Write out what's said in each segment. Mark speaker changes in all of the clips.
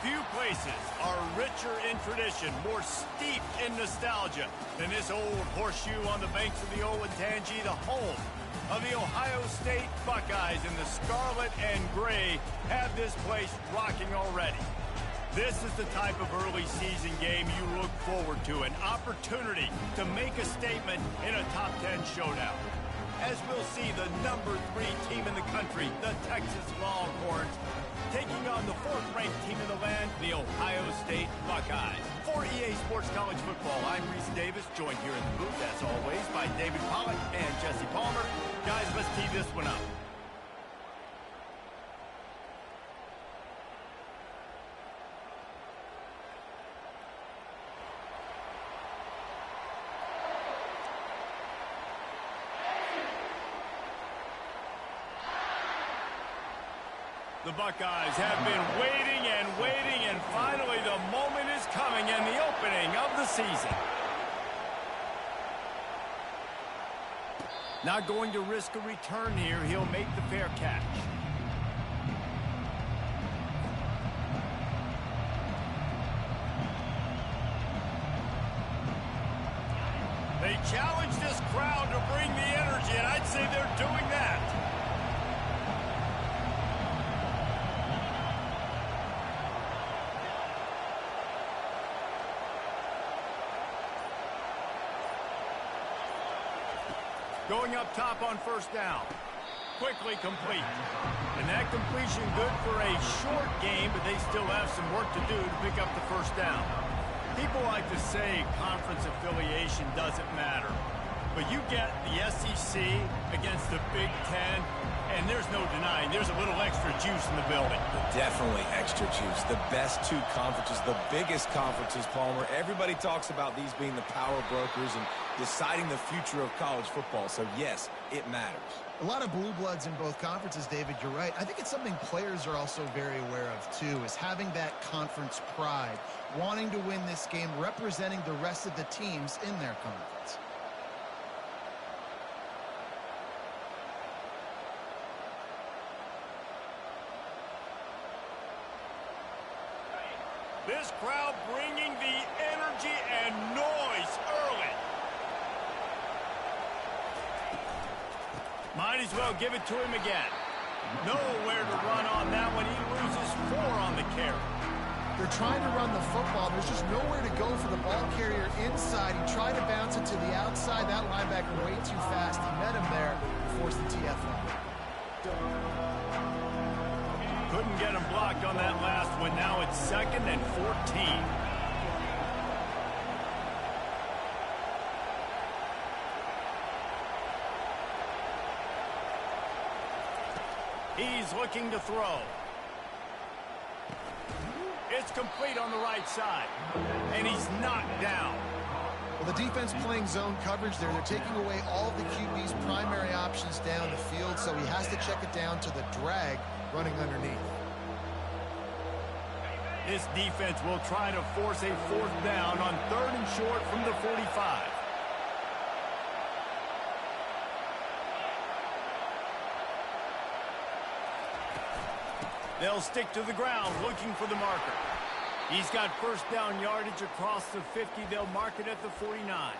Speaker 1: Few places are richer in tradition, more steeped in nostalgia than this old horseshoe on the banks of the Olentangy, the home of the Ohio State Buckeyes. And the scarlet and gray have this place rocking already. This is the type of early season game you look forward to, an opportunity to make a statement in a top 10 showdown. As we'll see, the number 3 team in the country, the Texas Longhorns, taking on the 4th-ranked team in the land, the Ohio State Buckeyes. For EA Sports College Football, I'm Reese Davis, joined here in the booth, as always, by David Pollock and Jesse Palmer. Guys, let's tee this one up. The Buckeyes have been waiting, and finally the moment is coming and the opening of the season. Not going to risk a return here. He'll make the fair catch. They challenge this crowd to bring the energy, and I'd say they're doing that. Going up top on first down. Quickly complete. And that completion good for a short game, but they still have some work to do to pick up the first down. People like to say conference affiliation doesn't matter. But you get the SEC against the Big Ten, and there's no denying there's a little extra juice in the building.
Speaker 2: Definitely extra juice. The best 2 conferences, the biggest conferences, Palmer. Everybody talks about these being the power brokers and deciding the future of college football. So, yes, it matters.
Speaker 3: A lot of blue bloods in both conferences, David. You're right. I think it's something players are also very aware of, too, is having that conference pride, wanting to win this game, representing the rest of the teams in their conference.
Speaker 1: This crowd bringing the energy and noise early. Might as well give it to him again. Nowhere to run on that one. He loses 4 on the carry.
Speaker 3: They're trying to run the football. There's just nowhere to go for the ball carrier inside. He tried to bounce it to the outside. That linebacker way too fast. He met him there and forced the TFL.
Speaker 1: Couldn't get him blocked on that last one. Now it's 2nd and 14. He's looking to throw. It's complete on the right side. And he's knocked down.
Speaker 3: Well, the defense playing zone coverage there. They're taking away all of the QB's primary options down the field, so he has to check it down to the drag running underneath.
Speaker 1: This defense will try to force a 4th down on 3rd and short from the 45. They'll stick to the ground looking for the marker. He's got first down yardage across the 50. They'll mark it at the 49.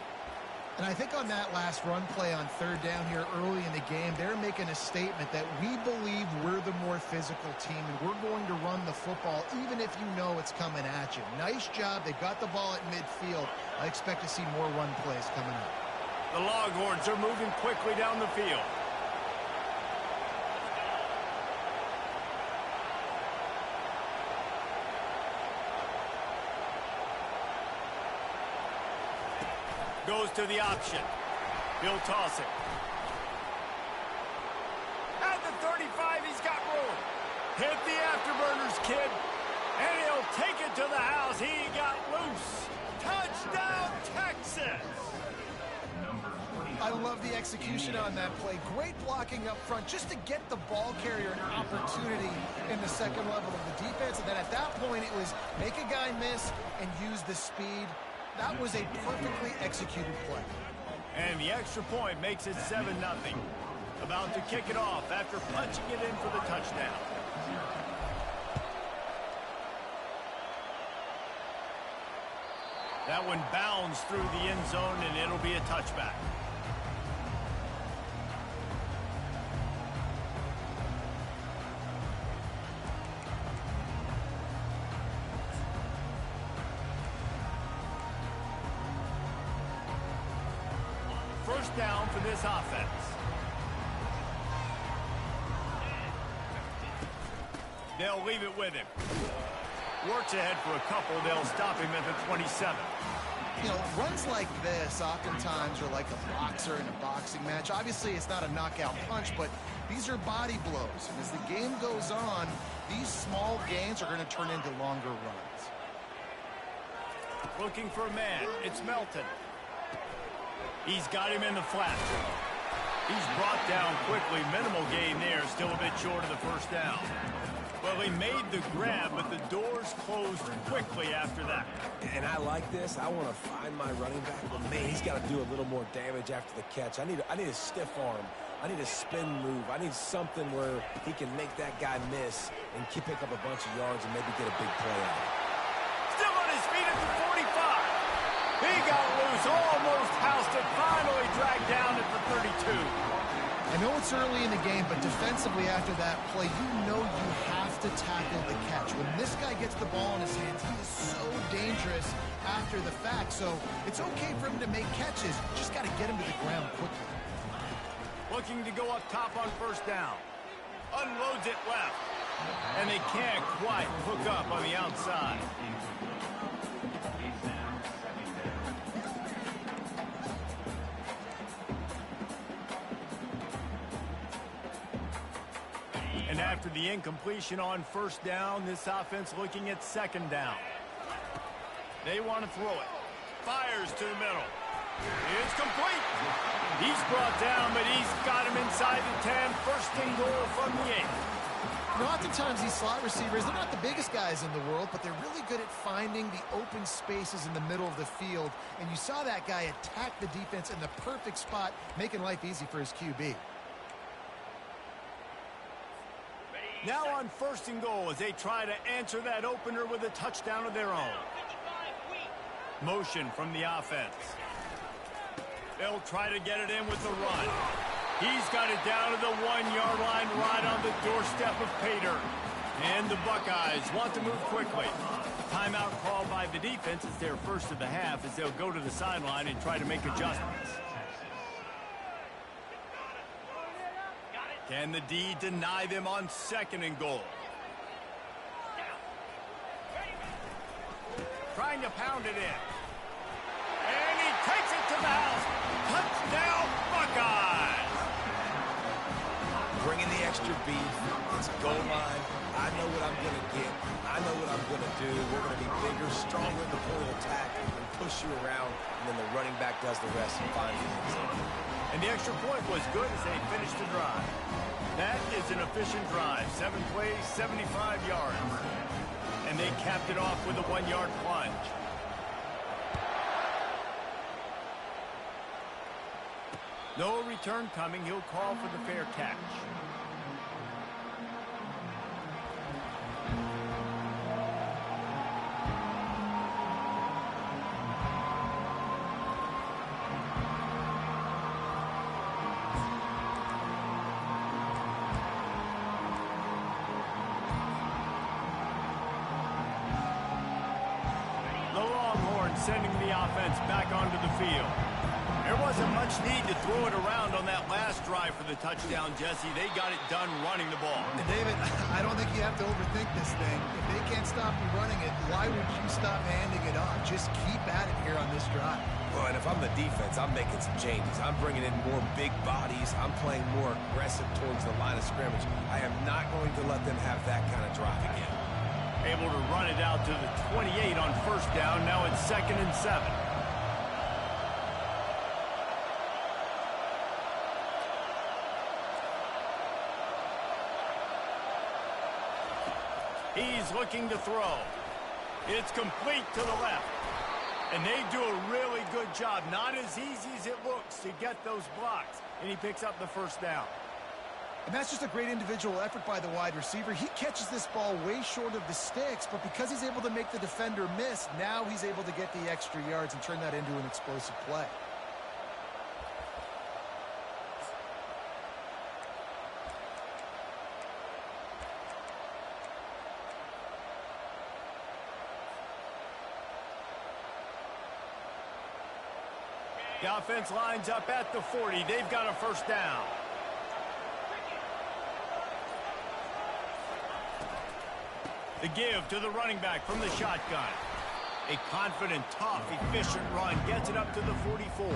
Speaker 3: And I think on that last run play on 3rd down here early in the game, they're making a statement that we believe we're the more physical team and we're going to run the football even if you know it's coming at you. Nice job. They got the ball at midfield. I expect to see more run plays coming up.
Speaker 1: The Longhorns are moving quickly down the field. goes to the option. He'll toss it. At the 35, he's got room. Hit the afterburners, kid. And he'll take it to the house. He got loose. Touchdown, Texas!
Speaker 3: I love the execution on that play. Great blocking up front just to get the ball carrier an opportunity in the second level of the defense. And then at that point, it was make a guy miss and use the speed. That was a perfectly executed play.
Speaker 1: And the extra point makes it 7-0. About to kick it off after punching it in for the touchdown. That one bounds through the end zone, and it'll be a touchback. First down for this offense. They'll leave it with him. Works ahead for a couple. They'll stop him at the 27.
Speaker 3: You know, runs like this oftentimes are like a boxer in a boxing match. Obviously, it's not a knockout punch, but these are body blows. And as the game goes on, these small gains are going to turn into longer runs.
Speaker 1: Looking for a man. It's Melton. He's got him in the flat. He's brought down quickly. Minimal gain there. Still a bit short of the first down. Well, he made the grab, but the doors closed quickly after that.
Speaker 2: And I like this. I want to find my running back, but man, he's got to do a little more damage after the catch. I need a stiff arm. I need a spin move. I need something where he can make that guy miss and pick up a bunch of yards and maybe get a big play out of it.
Speaker 1: Still on his feet at the 45. He got loose, almost housed it, finally dragged down at the 32.
Speaker 3: I know it's early in the game, but defensively after that play, you know you have to tackle the catch. When this guy gets the ball in his hands, he is so dangerous after the fact. So it's okay for him to make catches. Just got to get him to the ground quickly.
Speaker 1: Looking to go up top on first down. Unloads it left. And they can't quite hook up on the outside. And after the incompletion on first down, this offense looking at second down. They want to throw it. Fires to the middle. It's complete. He's brought down, but he's got him inside the 10. First and goal from the 8.
Speaker 3: You know, oftentimes these slot receivers, they're not the biggest guys in the world, but they're really good at finding the open spaces in the middle of the field. And you saw that guy attack the defense in the perfect spot, making life easy for his QB.
Speaker 1: Now on first and goal as they try to answer that opener with a touchdown of their own. Motion from the offense. They'll try to get it in with the run. He's got it down to the 1-yard line right on the doorstep of Pater. And the Buckeyes want to move quickly. Timeout called by the defense. It's their first of the half as they'll go to the sideline and try to make adjustments. Can the D deny them on second and goal? Trying to pound it in. And he takes it to the house. Touchdown, Buckeyes!
Speaker 2: Bringing the extra beef. It's goal line. I know what I'm going to get. I know what I'm going to do. We're going to be bigger, stronger at the point of attack and push you around, and then the running back does the rest and finds the end zone.
Speaker 1: And the extra point was good as they finished the drive. That is an efficient drive. 7 plays, 75 yards. And they capped it off with a 1-yard plunge. No return coming. He'll call for the fair catch. The Longhorns sending the offense back onto the field. There wasn't much need to throw it around on that last drive for the touchdown, Jesse. They got it done running the ball.
Speaker 3: And David, I don't think you have to overthink this thing. If they can't stop you running it, why would you stop handing it off? Just keep at it here on this drive.
Speaker 2: Well, and if I'm the defense, I'm making some changes. I'm bringing in more big bodies. I'm playing more aggressive towards the line of scrimmage. I am not going to let them have that kind of drive again.
Speaker 1: Able to run it out to the 28 on first down. Now it's 2nd and 7. He's looking to throw. It's complete to the left. And they do a really good job. Not as easy as it looks to get those blocks. And he picks up the first down.
Speaker 3: And that's just a great individual effort by the wide receiver. He catches this ball way short of the sticks, but because he's able to make the defender miss, now he's able to get the extra yards and turn that into an explosive play.
Speaker 1: The offense lines up at the 40. They've got a first down. The give to the running back from the shotgun. A confident, tough, efficient run gets it up to the 44.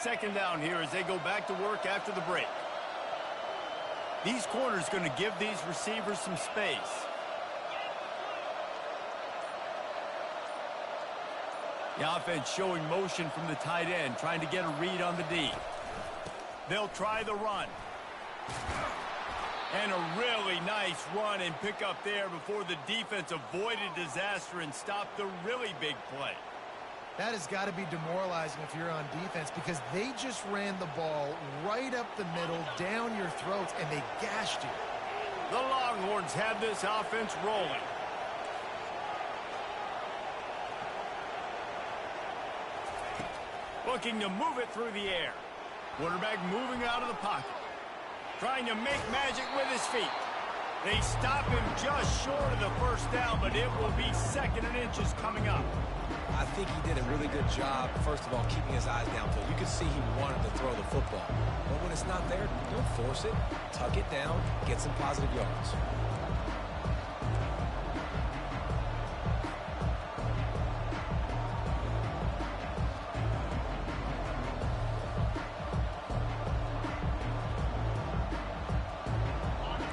Speaker 1: Second down here as they go back to work after the break. These corners going to give these receivers some space. The offense showing motion from the tight end, trying to get a read on the D. They'll try the run. And a really nice run and pick up there before the defense avoided disaster and stopped the really big play.
Speaker 3: That has got to be demoralizing if you're on defense because they just ran the ball right up the middle, down your throats, and they gashed you.
Speaker 1: The Longhorns have this offense rolling. Looking to move it through the air. Quarterback moving out of the pocket. Trying to make magic with his feet. They stop him just short of the first down, but it will be 2nd and inches coming up.
Speaker 2: I think he did a really good job, first of all, keeping his eyes downfield. You could see he wanted to throw the football. But when it's not there, don't force it. Tuck it down, get some positive yards.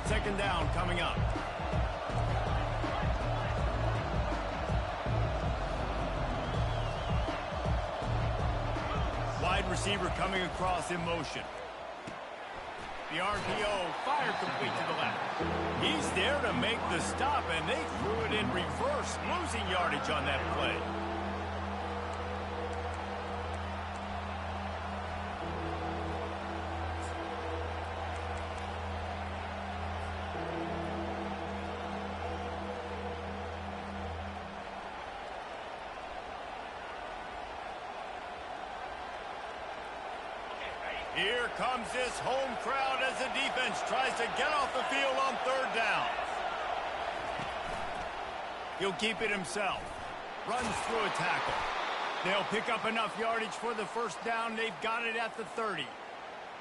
Speaker 1: Second down coming up. Wide receiver coming across in motion. The RPO fire complete to the left. He's there to make the stop, and they threw it in reverse, losing yardage on that play. Here comes this home crowd as the defense tries to get off the field on third down. He'll keep it himself. Runs through a tackle. They'll pick up enough yardage for the first down. They've got it at the 30.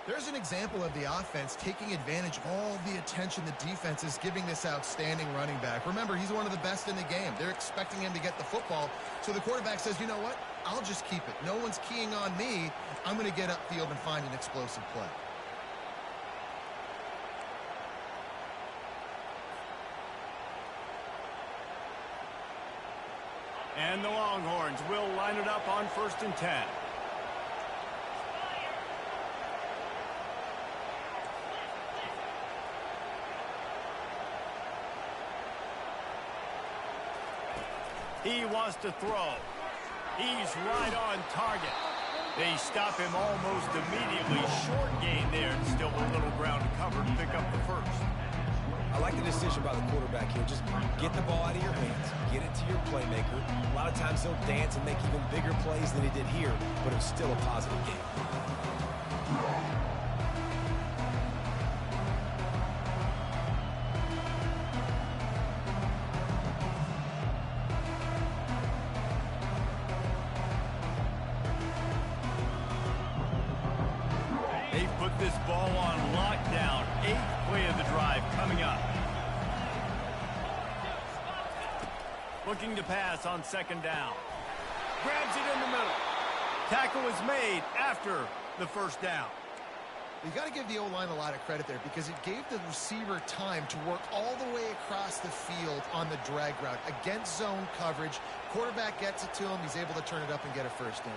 Speaker 3: There's an example of the offense taking advantage of all the attention the defense is giving this outstanding running back. Remember, he's one of the best in the game. They're expecting him to get the football. So the quarterback says, you know what? I'll just keep it. No one's keying on me. I'm going to get upfield and find an explosive play.
Speaker 1: And the Longhorns will line it up on 1st and 10. He wants to throw. He's right on target. They stop him almost immediately. Short gain there, and still a little ground to cover to pick up the first.
Speaker 2: I like the decision by the quarterback here. Just get the ball out of your hands. Get it to your playmaker. A lot of times he'll dance and make even bigger plays than he did here, but it's still a positive game.
Speaker 1: They put this ball on lockdown. 8th play of the drive coming up. Looking to pass on 2nd down. Grabs it in the middle. Tackle is made after the first down.
Speaker 3: You got to give the O-line a lot of credit there because it gave the receiver time to work all the way across the field on the drag route against zone coverage. Quarterback gets it to him. He's able to turn it up and get a first down.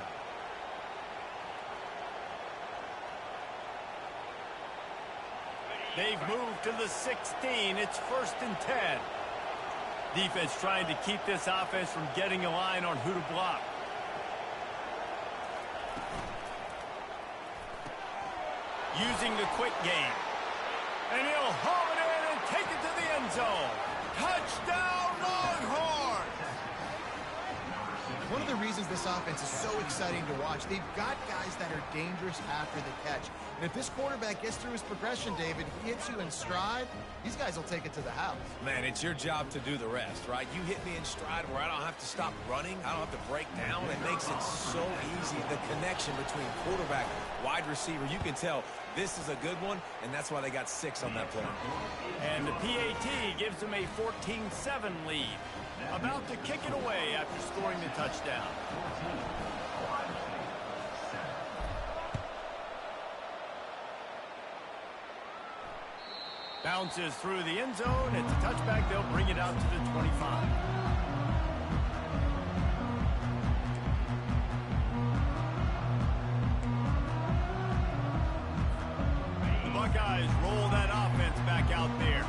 Speaker 1: They've moved to the 16. It's 1st and 10. Defense trying to keep this offense from getting a line on who to block. Using the quick game. And he'll haul it in and take it to the end zone. Touchdown, Longhorns!
Speaker 3: One of the reasons this offense is so exciting to watch, they've got guys that are dangerous after the catch. And if this quarterback gets through his progression, David, he hits you in stride, these guys will take it to the house.
Speaker 2: Man, it's your job to do the rest, right? You hit me in stride where I don't have to stop running. I don't have to break down. It makes it so easy. The connection between quarterback, wide receiver, you can tell this is a good one, and that's why they got 6 on that play.
Speaker 1: And the PAT gives them a 14-7 lead. About to kick it away after scoring the touchdown. Bounces through the end zone. It's a touchback. They'll bring it out to the 25. The Buckeyes roll that offense back out there.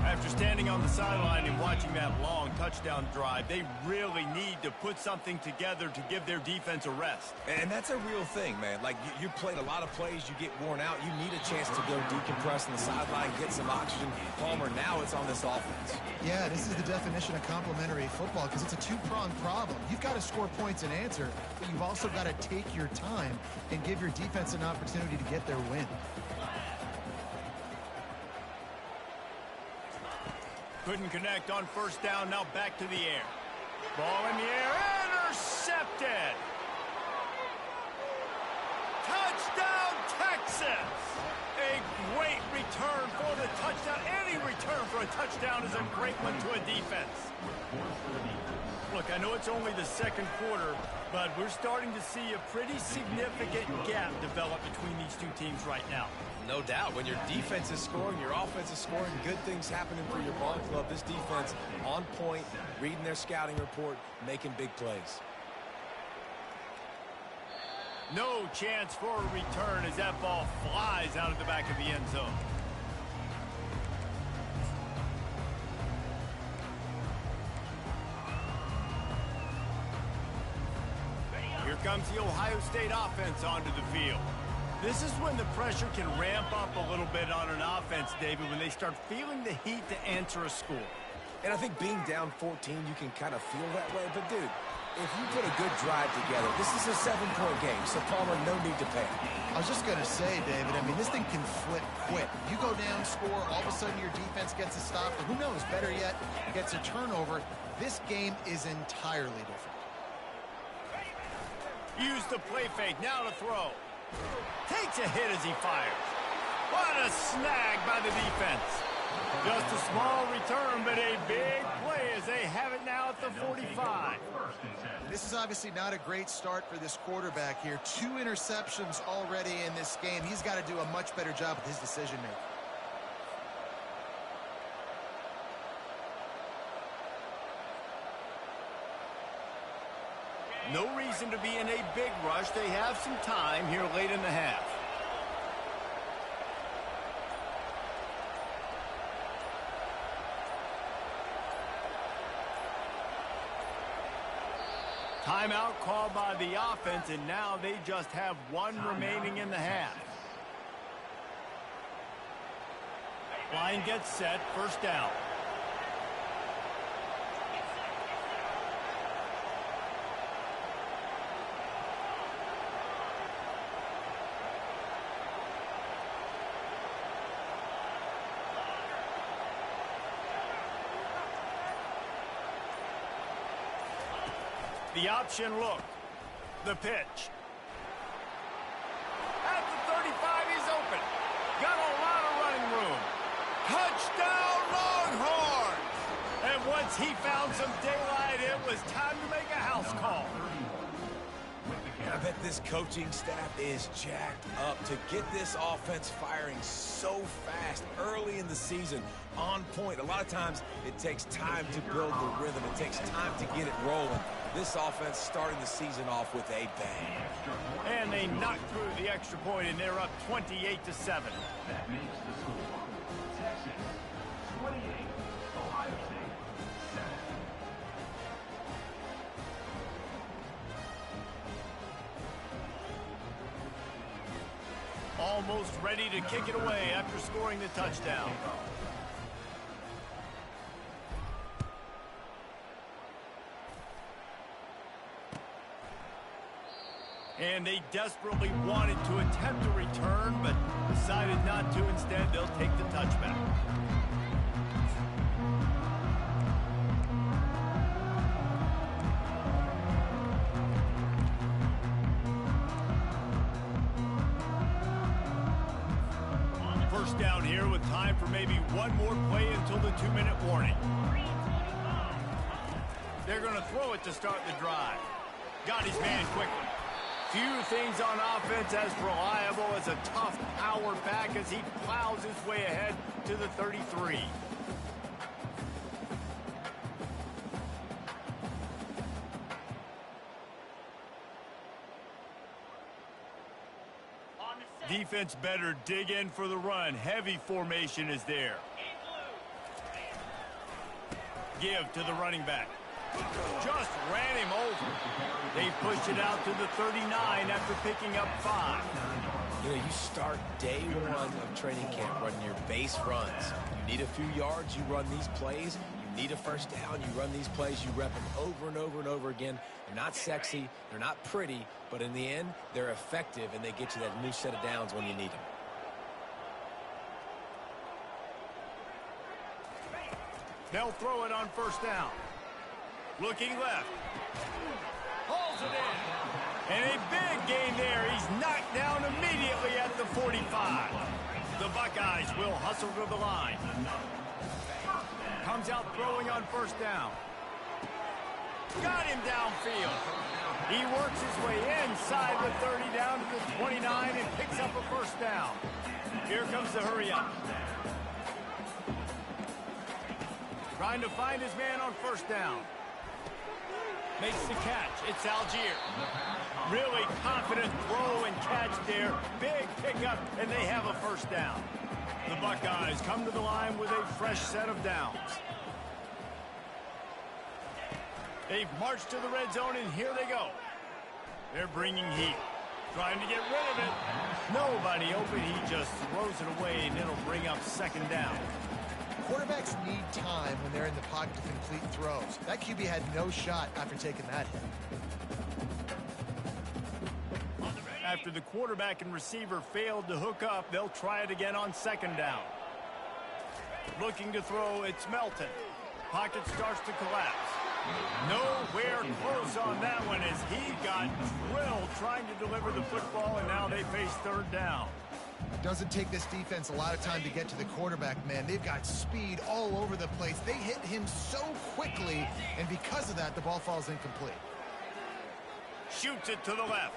Speaker 1: After standing on the sideline and watching that long touchdown drive, they really need to put something together to give their defense a rest.
Speaker 2: And that's a real thing, man. Like, you played a lot of plays, you get worn out, you need a chance to go decompress on the sideline, get some oxygen. Palmer, now it's on this offense.
Speaker 3: Yeah, this is the definition of complementary football because it's a two-pronged problem. You've got to score points and answer, but you've also got to take your time and give your defense an opportunity to get their win.
Speaker 1: Couldn't connect on 1st down, now back to the air. Ball in the air, intercepted! Touchdown, Texas! A great return for the touchdown. Any return for a touchdown is a great one to a defense. Look, I know it's only the 2nd quarter, but we're starting to see a pretty significant gap develop between these two teams right now.
Speaker 2: No doubt. When your defense is scoring, your offense is scoring, good things happening for your ball club. This defense on point, reading their scouting report, making big plays.
Speaker 1: No chance for a return as that ball flies out of the back of the end zone. Here comes the Ohio State offense onto the field. This is when the pressure can ramp up a little bit on an offense, David, when they start feeling the heat to answer a score.
Speaker 2: And I think being down 14, you can kind of feel that way. But, dude, if you put a good drive together, this is a 7-point game, so Palmer, no need to panic.
Speaker 3: I was just going to say, David, I mean, this thing can flip quick. You go down, score, all of a sudden your defense gets a stop, or who knows, better yet, gets a turnover. This game is entirely different.
Speaker 1: Use the play fake, now to throw. Takes a hit as he fires. What a snag by the defense. Just a small return, but a big play as they have it now at the 45.
Speaker 3: This is obviously not a great start for this quarterback here. 2 interceptions already in this game. He's got to do a much better job with his decision-making.
Speaker 1: No reason to be in a big rush. They have some time here late in the half. Timeout called by the offense, and now they just have one remaining in the half. Line gets set, first down. The option look. The pitch. At the 35, he's open. Got a lot of running room. Touchdown, Longhorns! And once he found some daylight, it was time to make a house call.
Speaker 2: I bet this coaching staff is jacked up to get this offense firing so fast early in the season, on point. A lot of times it takes time to build the rhythm. It takes time to get it rolling. This offense starting the season off with a bang.
Speaker 1: And they knocked through the extra point, and they're up 28-7.
Speaker 4: That makes the score Texas 28, Ohio State 7.
Speaker 1: Almost ready to kick it away after scoring the touchdown. And they desperately wanted to attempt a return, but decided not to. Instead, they'll take the touchback. First down here with time for maybe one more play until the 2-minute warning. They're going to throw it to start the drive. Got his man quickly. Few things on offense as reliable as a tough power back as he plows his way ahead to the 33. Defense better dig in for the run. Heavy formation is there. Give to the running back. Just ran him over. They pushed it out to the 39 after picking up 5.
Speaker 2: You know, you start day one of training camp running your base runs. You need a few yards, you run these plays. You need a first down, you run these plays. You rep them over and over and over again. They're not sexy, they're not pretty, but in the end, they're effective, and they get you that new set of downs when you need them.
Speaker 1: They'll throw it on first down. Looking left. Pulls it in. And a big gain there. He's knocked down immediately at the 45. The Buckeyes will hustle to the line. Comes out throwing on first down. Got him downfield. He works his way inside the 30 down to the 29 and picks up a first down. Here comes the hurry up. Trying to find his man on first down. Makes the catch. It's Algier. Really confident throw and catch there. Big pickup, and they have a first down. The Buckeyes come to the line with a fresh set of downs. They've marched to the red zone, and here they go. They're bringing heat. Trying to get rid of it. Nobody open. He just throws it away, and it'll bring up second down.
Speaker 3: Quarterbacks need time when they're in the pocket to complete throws. That QB had no shot after taking that hit.
Speaker 1: After the quarterback and receiver failed to hook up, they'll try it again on second down. Looking to throw, it's Melton. Pocket starts to collapse. Nowhere close on that one as he got drilled trying to deliver the football, and now they face third down.
Speaker 3: Doesn't take this defense a lot of time to get to the quarterback, man. They've got speed all over the place. They hit him so quickly, and because of that, the ball falls incomplete.
Speaker 1: Shoots it to the left.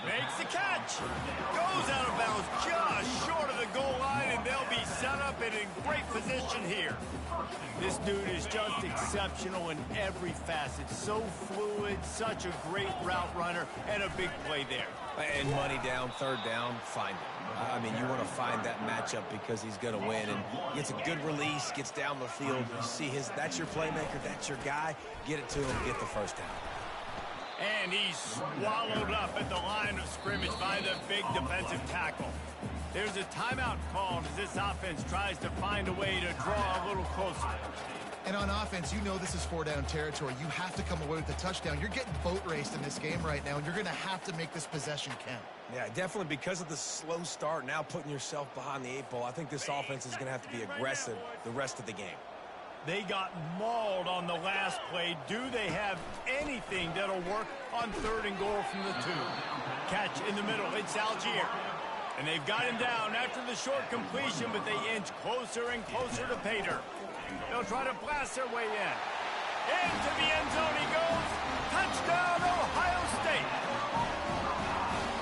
Speaker 1: Makes the catch. Goes out of bounds just short of the goal line, and they'll be set up and in great position here. This dude is just exceptional in every facet. So fluid, such a great route runner, and a big play there.
Speaker 2: And money down, third down, find him. I mean, you want to find that matchup because he's going to win. And gets a good release, gets down the field. You see that's your playmaker, that's your guy. Get it to him, get the first down.
Speaker 1: And he's swallowed up at the line of scrimmage by the big defensive tackle. There's a timeout called as this offense tries to find a way to draw a little closer.
Speaker 3: And on offense, you know this is 4-down territory. You have to come away with a touchdown. You're getting boat raced in this game right now, and you're going to have to make this possession count.
Speaker 2: Yeah, definitely because of the slow start, now putting yourself behind the 8 ball, I think this offense is going to have to be aggressive the rest of the game.
Speaker 1: They got mauled on the last play. Do they have anything that'll work on 3rd and goal from the 2? Catch in the middle. It's Algier. And they've got him down after the short completion, but they inch closer and closer to Pater. They'll try to blast their way in. Into the end zone he goes. Touchdown, Ohio State.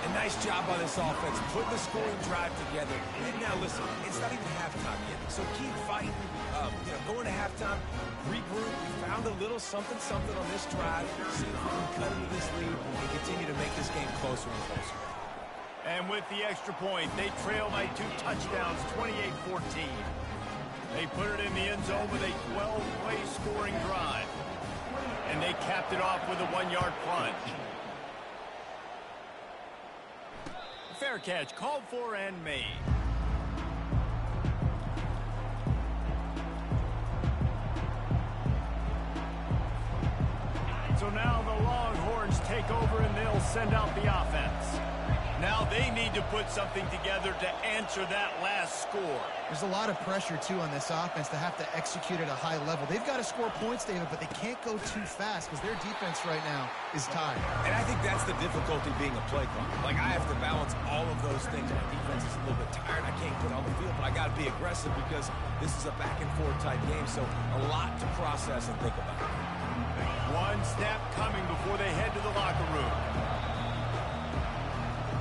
Speaker 2: A nice job by this offense, putting the scoring drive together. And now, listen, it's not even halftime yet, so keep fighting. Going to halftime, regroup. We found a little something on this drive. See if we can cut into this lead and continue to make this game closer and closer.
Speaker 1: And with the extra point, they trail by 2 touchdowns, 28-14. They put it in the end zone with a 12-play scoring drive. And they capped it off with a 1-yard plunge. Fair catch, called for and made. So now the Longhorns take over and they'll send out the offense. Now they need to put something together to answer that last score.
Speaker 3: There's a lot of pressure, too, on this offense to have to execute at a high level. They've got to score points, David, but they can't go too fast because their defense right now is tired.
Speaker 2: And I think that's the difficulty being a play caller. Like, I have to balance all of those things. My defense is a little bit tired. I can't get on the field, but I got to be aggressive because this is a back-and-forth type game, so a lot to process and think about.
Speaker 1: One snap coming before they head to the locker room.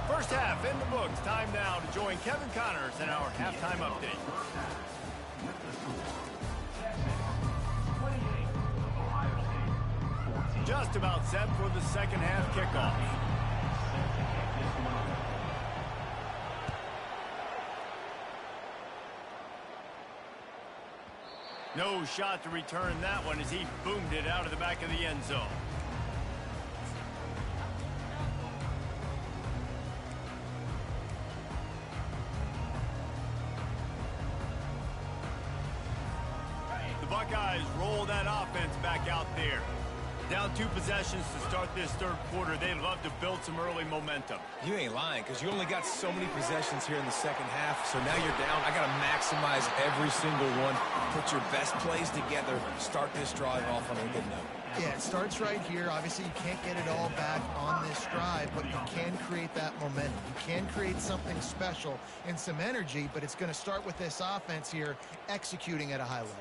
Speaker 1: First half in the books. Time now to join Kevin Connors in our halftime update. Just about set for the second half kickoff. No shot to return that one as he boomed it out of the back of the end zone. Buckeyes roll that offense back out there. Down 2 possessions to start this 3rd quarter. They'd love to build some early momentum.
Speaker 2: You ain't lying because you only got so many possessions here in the second half. So now you're down. I got to maximize every single one. Put your best plays together. Start this drive off on a good note.
Speaker 3: Yeah, it starts right here. Obviously, you can't get it all back on this drive, but you can create that momentum. You can create something special and some energy, but it's going to start with this offense here executing at a high level.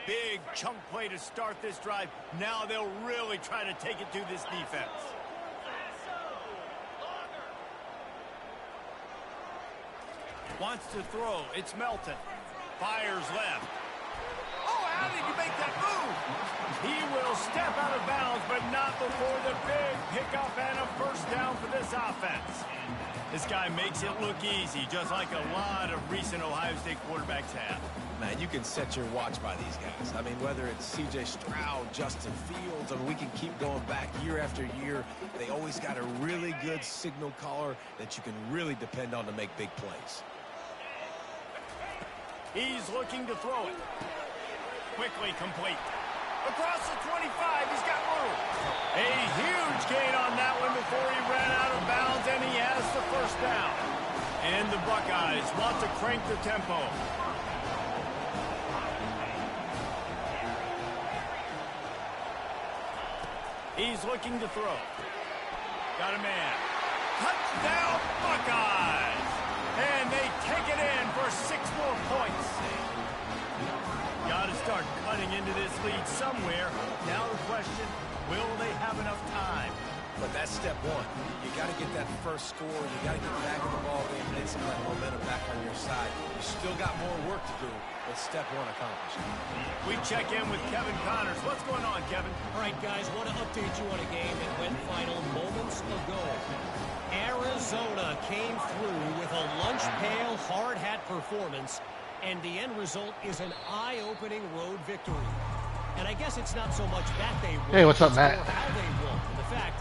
Speaker 1: Big chunk play to start this drive. Now they'll really try to take it to this defense. Wants to throw. It's Melton. Fires left. Oh, how did you make that move? He will step out of bounds, but not before the big pickup and a first down for this offense. This guy makes it look easy, just like a lot of recent Ohio State quarterbacks have.
Speaker 2: Man, you can set your watch by these guys. I mean, whether it's C.J. Stroud, Justin Fields, I mean, we can keep going back year after year. They always got a really good signal caller that you can really depend on to make big plays.
Speaker 1: He's looking to throw it. Quickly complete. Across the 25, he's got room. A huge gain on that one before he ran out of bounds, and he has the first down. And the Buckeyes want to crank the tempo. He's looking to throw. Got a man. Touchdown, Buckeyes! And they take it in for 6 more points. Got to start cutting into this lead somewhere. Now the question, will they have enough time?
Speaker 2: But that's step one. You got to get that first score. You got to get back in the ball game and get some of that momentum back on your side. You still got more work to do, but step one accomplished.
Speaker 1: We check in with Kevin Connors. What's going on, Kevin?
Speaker 5: All right, guys, want to update you on a game that went final moments ago. Arizona came through with a lunch pail hard hat performance, and the end result is an eye-opening road victory. And I guess it's not so much that they won.
Speaker 6: Hey, what's up, Matt?
Speaker 5: Or how they won. The fact,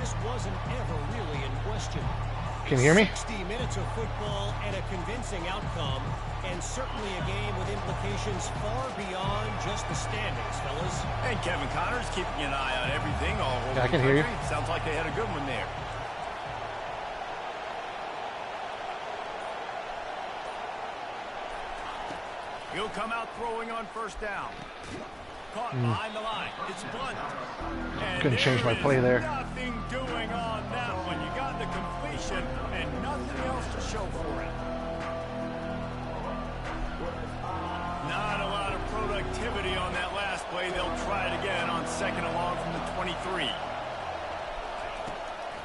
Speaker 5: this wasn't ever really in question.
Speaker 6: Can you hear me?
Speaker 5: 60 minutes of football and a convincing outcome, and certainly a game with implications far beyond just the standings, fellas.
Speaker 1: And Kevin Connor's keeping an eye on everything all over
Speaker 6: Yeah, I
Speaker 1: the
Speaker 6: can hear you.
Speaker 1: country. Sounds like they had a good one there. He'll come out throwing on first down. Caught behind the line. It's Blunt. And
Speaker 6: Couldn't change my play there.
Speaker 1: Nothing doing on that one. You got the completion and nothing else to show for it. Not a lot of productivity on that last play. They'll try it again on second and long from the 23.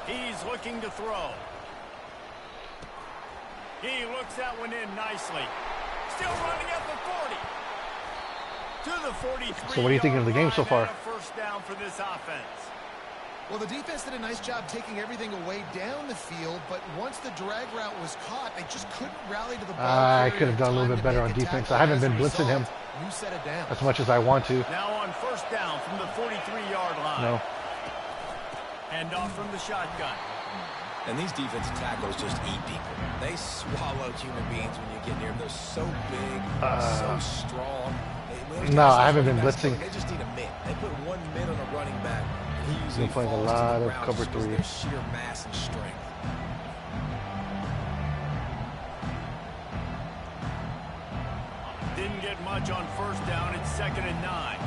Speaker 1: He's looking to throw. He looks that one in nicely. Still running at the 40. To the 43.
Speaker 6: So what do you think of the game so far?
Speaker 1: First down for this offense.
Speaker 3: Well, the defense did a nice job taking everything away down the field, but once the drag route was caught, they just couldn't rally to the ball.
Speaker 6: I could have done a little bit better on defense. I haven't been blitzing him
Speaker 3: You set it down.
Speaker 6: as much as I want to.
Speaker 1: Now on first down from the 43-yard line.
Speaker 6: No.
Speaker 1: And off from the shotgun.
Speaker 2: And these defensive tackles just eat people. They swallow human beings when you get near them. They're so big, so strong.
Speaker 6: No, I haven't been blitzing.
Speaker 2: They just need a mid. They put one mid on a running back. He usually
Speaker 6: Been playing a
Speaker 2: falls to
Speaker 6: lot
Speaker 2: the
Speaker 6: of
Speaker 2: ground
Speaker 6: cover
Speaker 2: just 'cause
Speaker 6: three.
Speaker 2: their sheer mass and strength.
Speaker 1: Didn't get much on first down. It's second and 9.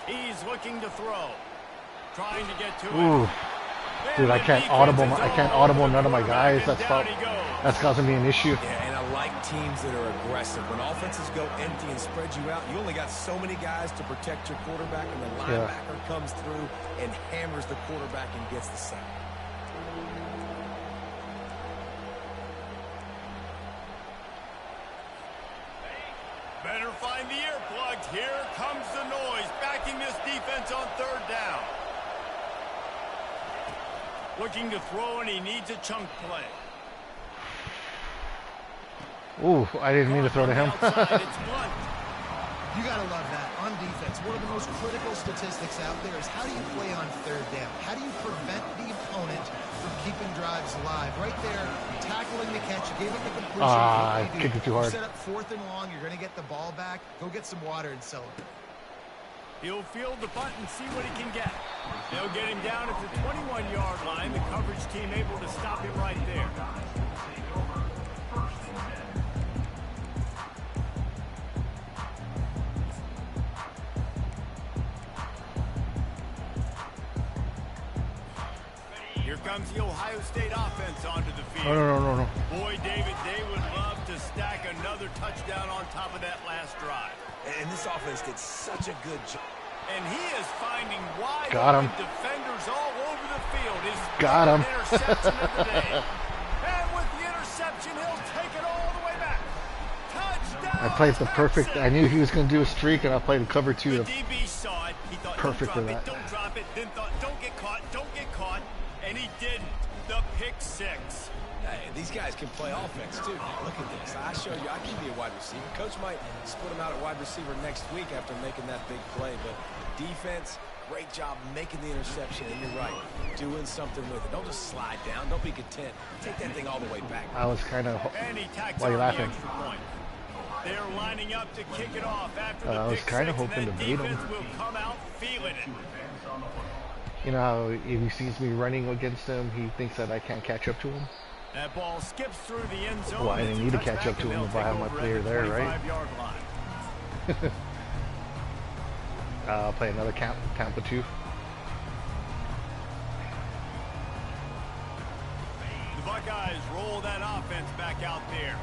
Speaker 1: He's looking to throw. Trying to get to
Speaker 6: Ooh.
Speaker 1: it.
Speaker 6: Dude, I can't audible none of my guys.
Speaker 1: Down he goes.
Speaker 6: That's causing me an issue.
Speaker 2: Yeah, and I like teams that are aggressive. When offenses go empty and spread you out, you only got so many guys to protect your quarterback, and the linebacker comes through and hammers the quarterback and gets the sack.
Speaker 1: Better find the earplugs. Here comes the noise, backing this defense on third down. Looking to throw, and he needs a chunk play.
Speaker 6: Ooh, I didn't mean to throw to him.
Speaker 1: Outside, it's Blunt.
Speaker 3: You got to love that. On defense, one of the most critical statistics out there is how do you play on third down? How do you prevent the opponent from keeping drives alive? Right there, tackling the catch, you gave up the completion.
Speaker 6: I kicked it too hard.
Speaker 3: You set up fourth and long, you're going to get the ball back. Go get some water and celebrate.
Speaker 1: He'll field the punt and see what he can get. They'll get him down at the 21-yard line. The coverage team able to stop him right there. Here comes the Ohio State offense onto the field.
Speaker 6: No.
Speaker 1: Boy, David, they would love to stack another touchdown on top of that last drive.
Speaker 2: And this offense did such a good job.
Speaker 1: And he is finding wide
Speaker 6: Got him.
Speaker 1: defenders all over the field. His
Speaker 6: Got him.
Speaker 1: interception of the day. And with the interception, he'll take it all the way back. Touchdown,
Speaker 6: I played the perfect.
Speaker 1: Texas.
Speaker 6: I knew he was going to do a streak, and I played the cover
Speaker 1: The
Speaker 6: two.
Speaker 1: DB saw it. He thought,
Speaker 6: Perfect for
Speaker 1: don't drop
Speaker 6: that.
Speaker 1: it, don't drop it. Then thought, don't get caught. And he didn't. The pick six.
Speaker 2: Hey, these guys can play offense, too. Look at this. I showed you I can be a wide receiver. Coach might split him out at wide receiver next week after making that big play. But defense, great job making the interception. And you're right, doing something with it. Don't just slide down. Don't be content. Take that thing all the way back.
Speaker 6: I was kind of.
Speaker 1: And he tacks
Speaker 6: Why are you
Speaker 1: on the
Speaker 6: laughing?
Speaker 1: extra point. They're lining up to kick it off after the
Speaker 6: I was
Speaker 1: pick
Speaker 6: kinda
Speaker 1: six, and
Speaker 6: hoping
Speaker 1: that
Speaker 6: to bait him.
Speaker 1: defense will come out feeling it.
Speaker 6: You know how if he sees me running against him, he thinks that I can't catch up to him.
Speaker 1: That ball skips through the end zone.
Speaker 6: Well, I
Speaker 1: It's
Speaker 6: didn't
Speaker 1: a
Speaker 6: need to catch
Speaker 1: touchback,
Speaker 6: up to
Speaker 1: and
Speaker 6: him
Speaker 1: they'll
Speaker 6: if I
Speaker 1: take
Speaker 6: have my
Speaker 1: over at
Speaker 6: player
Speaker 1: the
Speaker 6: there, right?
Speaker 1: 25-yard line.
Speaker 6: I'll play another Tampa 2.
Speaker 1: The Buckeyes roll that offense back out there.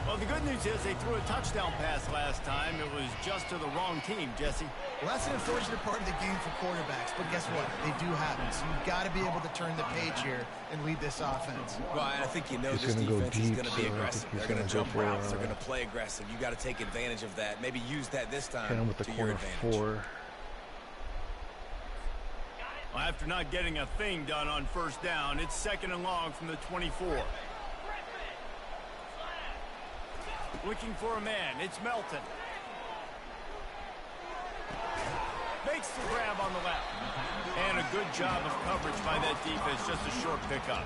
Speaker 1: Well, the good news is they threw a touchdown pass last time. It was just to the wrong team, Jesse.
Speaker 3: Well, that's an unfortunate part of the game for quarterbacks, but guess what? They do happen. So you've got to be able to turn the page here and lead this offense.
Speaker 2: Well, I think you know
Speaker 6: He's
Speaker 2: this
Speaker 6: gonna go
Speaker 2: defense is
Speaker 6: deep,
Speaker 2: going to be
Speaker 6: so I think
Speaker 2: aggressive.
Speaker 6: he's
Speaker 2: They're
Speaker 6: gonna
Speaker 2: going to
Speaker 6: go
Speaker 2: jump
Speaker 6: for,
Speaker 2: routes. They're going to play aggressive. You got to take advantage of that. Maybe use that this
Speaker 6: Hit
Speaker 2: time
Speaker 6: him with the
Speaker 2: to your
Speaker 6: corner
Speaker 2: advantage.
Speaker 6: 4.
Speaker 1: Well, after not getting a thing done on first down, it's 2nd and long from the 24. Looking for a man. It's Melton. Makes the grab on the left. And a good job of coverage by that defense. Just a short pickup.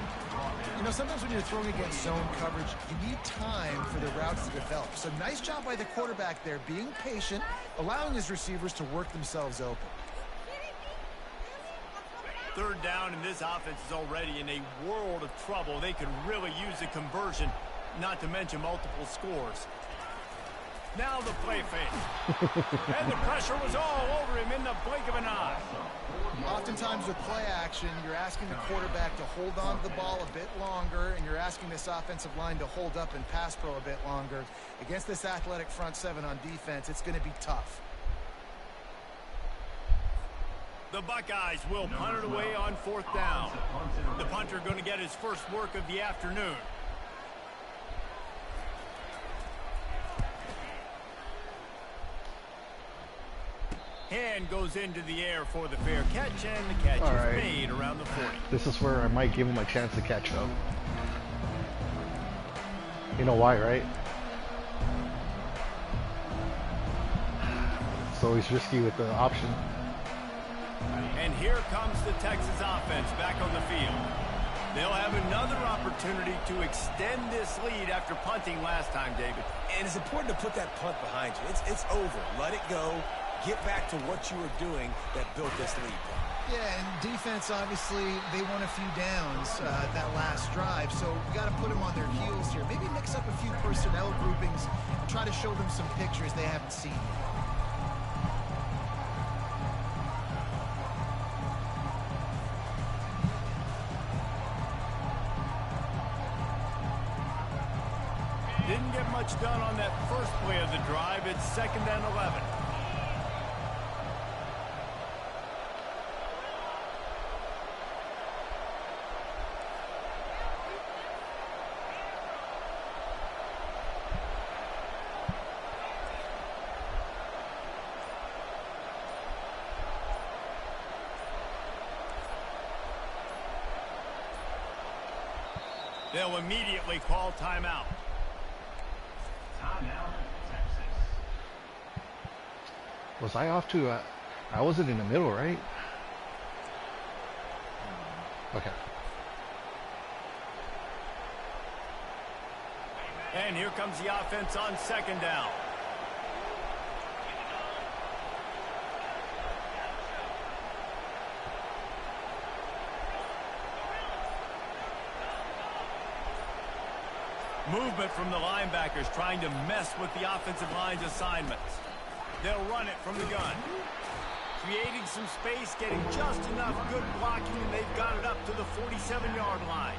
Speaker 3: You know, sometimes when you're throwing against zone coverage, you need time for the routes to develop. So nice job by the quarterback there, being patient, allowing his receivers to work themselves open.
Speaker 1: 3rd down, and this offense is already in a world of trouble. They could really use a conversion, not to mention multiple scores. Now the play fake. And the pressure was all over him in the blink of an eye.
Speaker 3: Oftentimes with play action, you're asking the quarterback to hold on to the ball a bit longer, and you're asking this offensive line to hold up and pass pro a bit longer. Against this athletic front seven on defense, it's going to be tough.
Speaker 1: The Buckeyes will punt it away on 4th down. The punter going to get his first work of the afternoon. Hand goes into the air for the fair catch, and the catch is made around the 40.
Speaker 6: This is where I might give him a chance to catch up. You know why, right? So he's risky with the option.
Speaker 1: And here comes the Texas offense back on the field. They'll have another opportunity to extend this lead after punting last time, David.
Speaker 2: And it's important to put that punt behind you. It's over. Let it go. Get back to what you were doing that built this lead.
Speaker 3: Yeah, and defense, obviously, they won a few downs that last drive, so you got to put them on their heels here. Maybe mix up a few personnel groupings and try to show them some pictures they haven't seen yet.
Speaker 1: Didn't get much done on that first play of the drive. It's 2nd and 11. They'll immediately call timeout.
Speaker 6: Was I off to? I wasn't in the middle, right? Okay.
Speaker 1: And here comes the offense on 2nd down. Movement from the linebackers trying to mess with the offensive line's assignments. They'll run it from the gun. Creating some space, getting just enough good blocking, and they've got it up to the 47-yard line.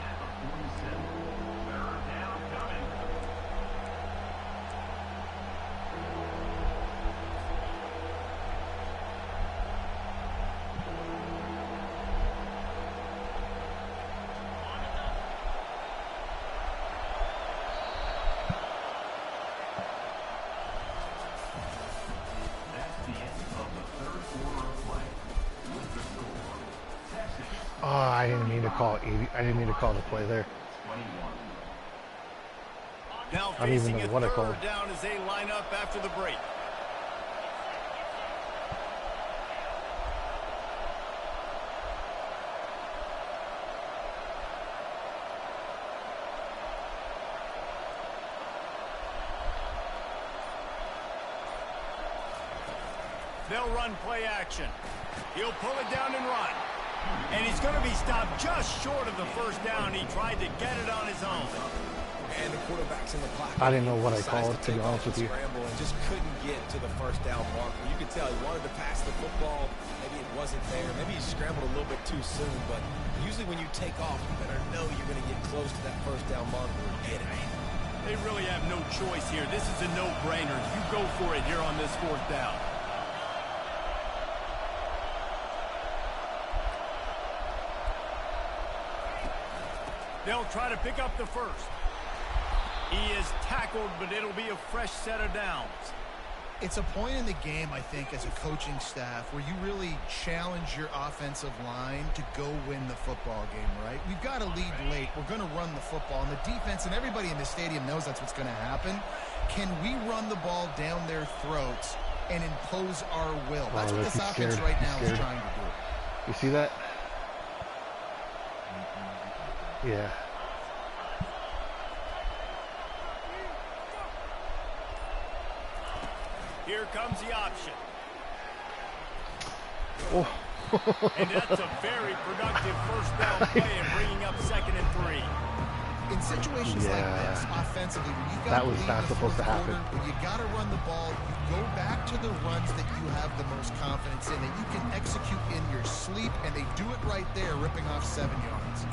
Speaker 6: Oh, I didn't mean to call 80. I didn't mean to call the play there.
Speaker 1: Now
Speaker 6: I don't even
Speaker 1: facing
Speaker 6: know
Speaker 1: a
Speaker 6: what I called.
Speaker 1: 3rd down as they line up after the break. They'll run play action. He'll pull it down and run. And he's going to be stopped just short of the 1st down. He tried to get it on his own.
Speaker 2: And the quarterback's in the pocket.
Speaker 6: I didn't know what I called, to be honest with you.
Speaker 2: And just couldn't get to the 1st down marker. You could tell he wanted to pass the football. Maybe it wasn't there. Maybe he scrambled a little bit too soon. But usually when you take off, you better know you're going to get close to that 1st down marker and get it.
Speaker 1: They really have no choice here. This is a no-brainer. You go for it here on this 4th down. They'll try to pick up the 1st. He is tackled, but it'll be a fresh set of downs.
Speaker 3: It's a point in the game, I think, as a coaching staff where you really challenge your offensive line to go win the football game, right? We've got to lead late. We're going to run the football. And the defense and everybody in the stadium knows that's what's going to happen. Can we run the ball down their throats and impose our will? That's what this offense right now is trying to do.
Speaker 6: You see that? Yeah.
Speaker 1: Here comes the option.
Speaker 6: Oh.
Speaker 1: And that's a very productive first down play and bringing up 2nd and 3.
Speaker 3: In situations like this, offensively, when you got
Speaker 6: that was not supposed to happen.
Speaker 3: When you got to run the ball, you go back to the runs that you have the most confidence in, that you can execute in your sleep, and they do it right there, ripping off 7 yards.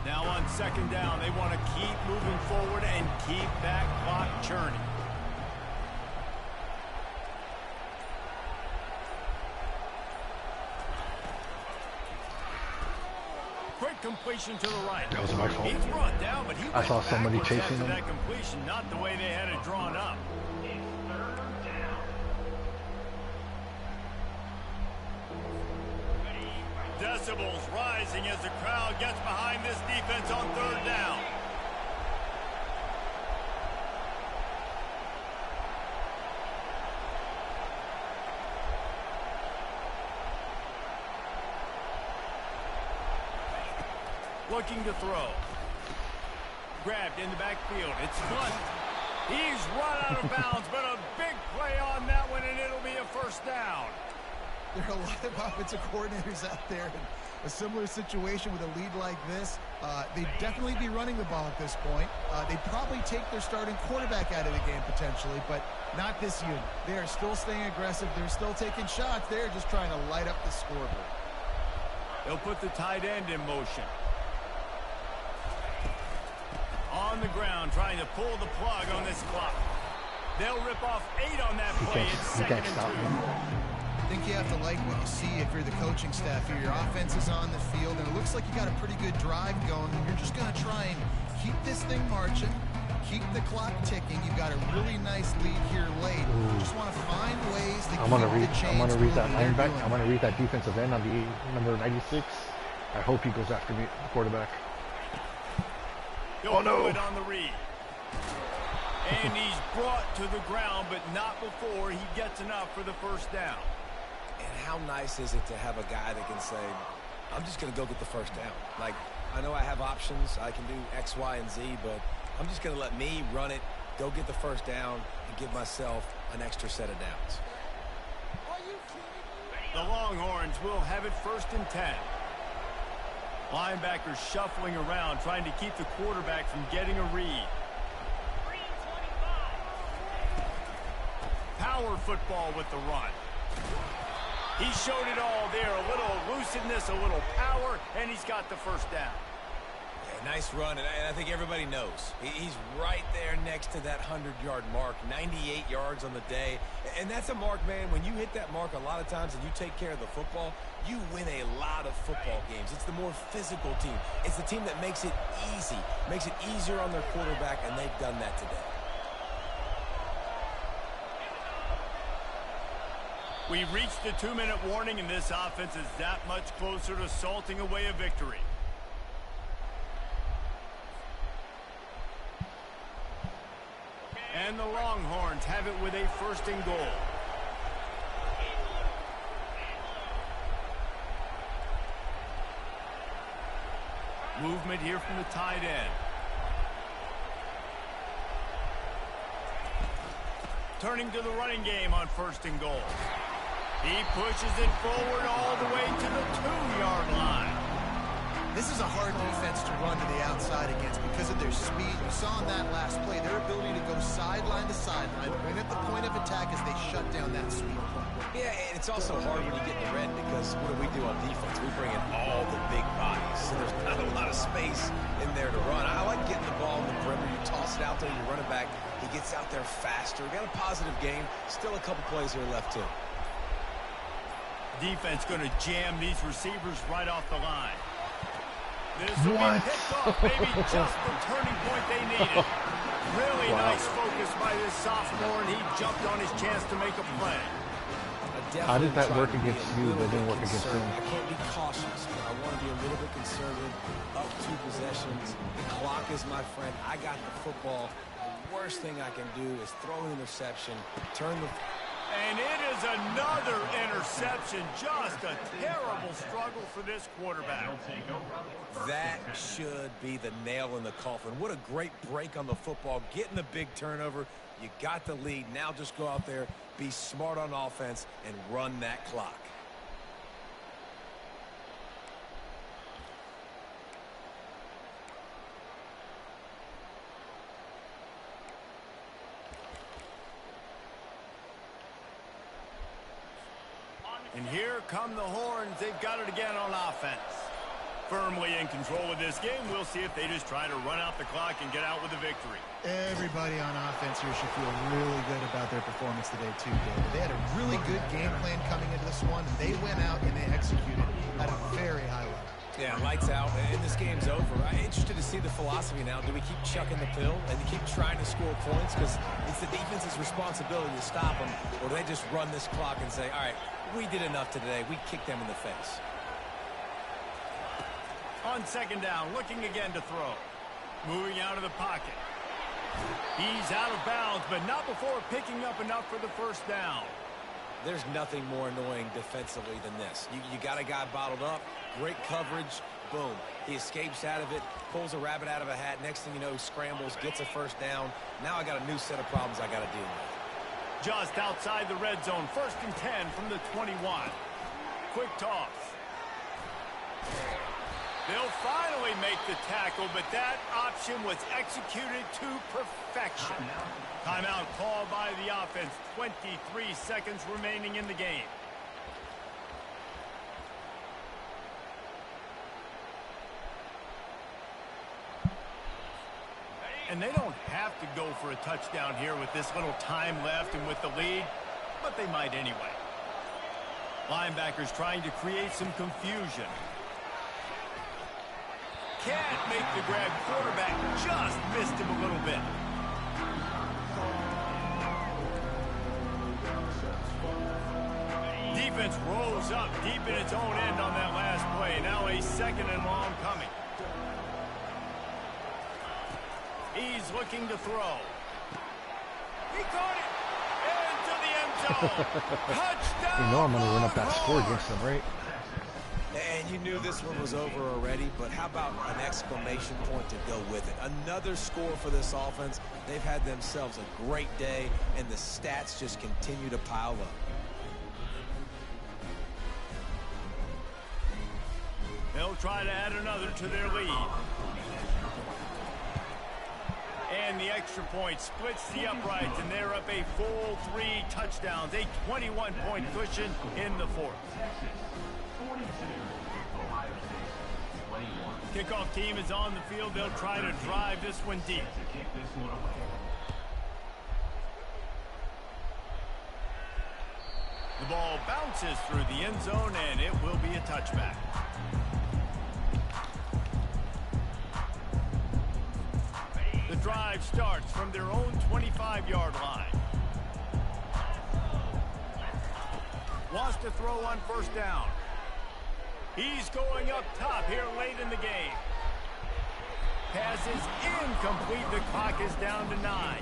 Speaker 1: Now on 2nd down, they want to keep moving forward and keep that clock churning. Quick completion to the right.
Speaker 6: That was my fault.
Speaker 1: He's brought down, but he
Speaker 6: I saw somebody chasing
Speaker 1: after
Speaker 6: him.
Speaker 1: that completion, not the way they had it drawn up.
Speaker 4: It's 3rd down.
Speaker 1: Decibels rising as the crowd gets behind this defense on 3rd down. Looking to throw. Grabbed in the backfield. It's Blunt. He's run out of bounds, but a big play on that one, and it'll be a 1st down.
Speaker 3: There are a lot of offensive coordinators out there in a similar situation with a lead like this. They'd definitely be running the ball at this point. They'd probably take their starting quarterback out of the game potentially, but not this unit. They are still staying aggressive. They're still taking shots. They're just trying to light up the scoreboard.
Speaker 1: They'll put the tight end in motion. On the ground, trying to pull the plug on this clock. They'll rip off 8 on that play. It's 2nd and 2.
Speaker 3: I think you have to like what you see if you're the coaching staff here. Your offense is on the field, and it looks like you got a pretty good drive going. You're just going to try and keep this thing marching, keep the clock ticking. You've got a really nice lead here late. You just want to find ways to keep the chains
Speaker 6: I'm gonna read that
Speaker 3: moving.
Speaker 6: linebacker. I'm gonna read that defensive end on the number 96. I hope he goes after me, the quarterback.
Speaker 1: Oh no! On the read. And he's brought to the ground, but not before he gets enough for the 1st down.
Speaker 2: And how nice is it to have a guy that can say, I'm just going to go get the 1st down. Like, I know I have options. I can do X, Y, and Z, but I'm just going to let me run it, go get the 1st down, and give myself an extra set of downs.
Speaker 1: The Longhorns will have it 1st and 10. Linebackers shuffling around, trying to keep the quarterback from getting a read. Power football with the run. He showed it all there. A little elusiveness, a little power, and he's got the 1st down.
Speaker 2: Yeah, nice run, and I think everybody knows. He's right there next to that 100-yard mark, 98 yards on the day. And that's a mark, man. When you hit that mark a lot of times and you take care of the football, you win a lot of football games. It's the more physical team. It's the team that makes it easy, makes it easier on their quarterback, and they've done that today.
Speaker 1: We've reached the 2-minute warning, and this offense is that much closer to salting away a victory. And the Longhorns have it with a 1st and goal. Movement here from the tight end. Turning to the running game on 1st and goal. He pushes it forward all the way to the 2-yard line.
Speaker 3: This is a hard defense to run to the outside against because of their speed. You saw in that last play their ability to go sideline to sideline, right at the point of attack as they shut down that sweep play.
Speaker 2: Yeah, and it's also hard when you get in the red because what do on defense? We bring in all the big bodies, so there's not a lot of space in there to run. I like getting the ball in the perimeter. You toss it out there, you run it back. He gets out there faster. We got a positive game. Still a couple plays here left too.
Speaker 1: Defense going to jam these receivers right off the line. This will
Speaker 6: What?
Speaker 1: be picked off. Maybe just the turning point they needed. Really
Speaker 6: Wow.
Speaker 1: nice focus by this sophomore, and he jumped on his chance to make a play.
Speaker 6: How did that work against you, but didn't work against him?
Speaker 2: I can't be cautious, but I want to be a little bit conservative. Up 2 possessions. The clock is my friend. I got the football. The worst thing I can do is throw an interception, turn the...
Speaker 1: And it is another interception. Just a terrible struggle for this quarterback.
Speaker 2: That should be the nail in the coffin. What a great break on the football. Getting the big turnover. You got the lead. Now just go out there, be smart on offense, and run that clock.
Speaker 1: And here come the Horns. They've got it again on offense. Firmly in control of this game. We'll see if they just try to run out the clock and get out with a victory.
Speaker 3: Everybody on offense here should feel really good about their performance today, too, David. They had a really good game plan coming into this one, and they went out and they executed at a very high level.
Speaker 2: Yeah, lights out, and this game's over. I'm interested to see the philosophy now. Do we keep chucking the pill and keep trying to score points? Because it's the defense's responsibility to stop them, or do they just run this clock and say, all right, we did enough today. We kicked them in the face.
Speaker 1: On second down, looking again to throw. Moving out of the pocket. He's out of bounds, but not before picking up enough for the first down.
Speaker 2: There's nothing more annoying defensively than this. You got a guy bottled up, great coverage, boom. He escapes out of it, pulls a rabbit out of a hat. Next thing you know, he scrambles, gets a first down. Now I got a new set of problems I got to deal with.
Speaker 1: Just outside the red zone, 1st and 10 from the 21. Quick toss. They'll finally make the tackle, but that option was executed to perfection. Timeout called by the offense. 23 seconds remaining in the game. And they don't have to go for a touchdown here with this little time left and with the lead, but they might anyway. Linebackers trying to create some confusion. Can't make the grab. Quarterback just missed him a little bit. Defense rolls up deep in its own end on that last play. Now a 2nd and long coming. He's looking to throw. He caught it into the end zone. Touchdown.
Speaker 6: You know I'm going to run up that score against them, right?
Speaker 2: And you knew this one was over already, but how about an exclamation point to go with it? Another score for this offense. They've had themselves a great day, and the stats just continue to pile up.
Speaker 1: They'll try to add another to their lead. And the extra point splits the uprights, and they're up a full 3 touchdowns, a 21-point cushion in the 4th. Kickoff team is on the field. They'll try to drive this one deep. The ball bounces through the end zone, and it will be a touchback. The drive starts from their own 25-yard line. Wants to throw on 1st down. He's going up top here late in the game. Pass is incomplete. The clock is down to 9.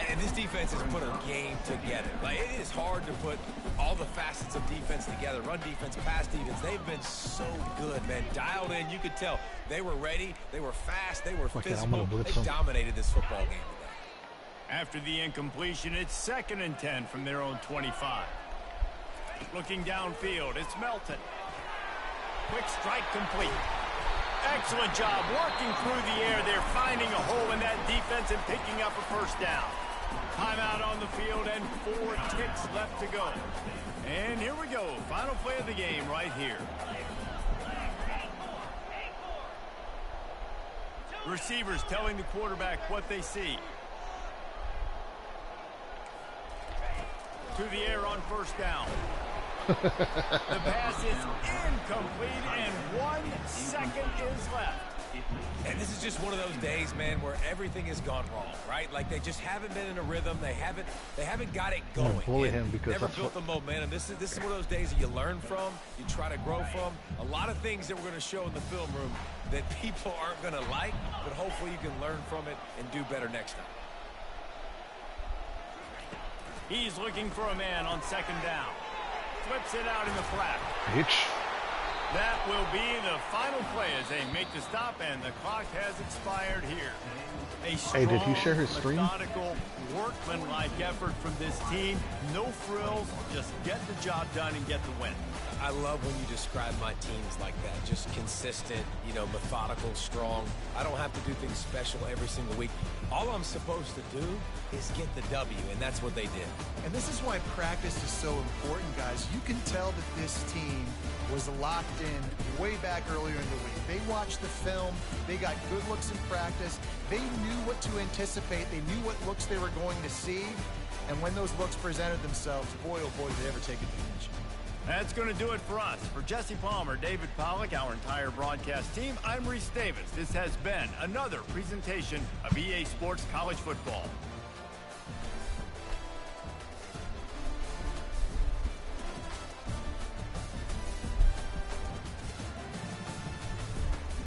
Speaker 2: And this defense has put a game together. Like, it is hard to put all the facets of defense together. Run defense, pass defense. They've been so good, man. Dialed in. You could tell they were ready. They were fast. They were physical. They dominated this football game today.
Speaker 1: After the incompletion, it's 2nd and 10 from their own 25. Looking downfield, it's Melton. Quick strike complete. Excellent job working through the air. They're finding a hole in that defense and picking up a 1st down. Timeout on the field and 4 ticks left to go. And here we go. Final play of the game right here. Receivers telling the quarterback what they see. To the air on 1st down. The pass is incomplete, and 1 second is left.
Speaker 2: And this is just one of those days, man, where everything has gone wrong, right? Like they just haven't been in a rhythm. They haven't got it
Speaker 6: I'm
Speaker 2: going.
Speaker 6: gonna bully him because
Speaker 2: never
Speaker 6: that's
Speaker 2: built the momentum. This is one of those days that you learn from, you try to grow from. A lot of things that we're going to show in the film room that people aren't going to like, but hopefully you can learn from it and do better next time.
Speaker 1: He's looking for a man on second down. Flips it out in the flat.
Speaker 6: Bitch.
Speaker 1: That will be the final play as they make the stop, and the clock has expired here. A
Speaker 6: Hey, did he share his screen?
Speaker 1: methodical, workmanlike effort from this team. No frills, just get the job done and get the win.
Speaker 2: I love when you describe my teams like that. Just consistent, methodical, strong. I don't have to do things special every single week. All I'm supposed to do is get the W, and that's what they did.
Speaker 3: And this is why practice is so important, guys. You can tell that this team was locked in way back earlier in the week. They watched the film. They got good looks in practice. They knew what to anticipate. They knew what looks they were going to see. And when those looks presented themselves, boy, oh boy, did they ever take advantage.
Speaker 1: That's going to do it for us. For Jesse Palmer, David Pollack, our entire broadcast team, I'm Reese Davis. This has been another presentation of EA Sports College Football.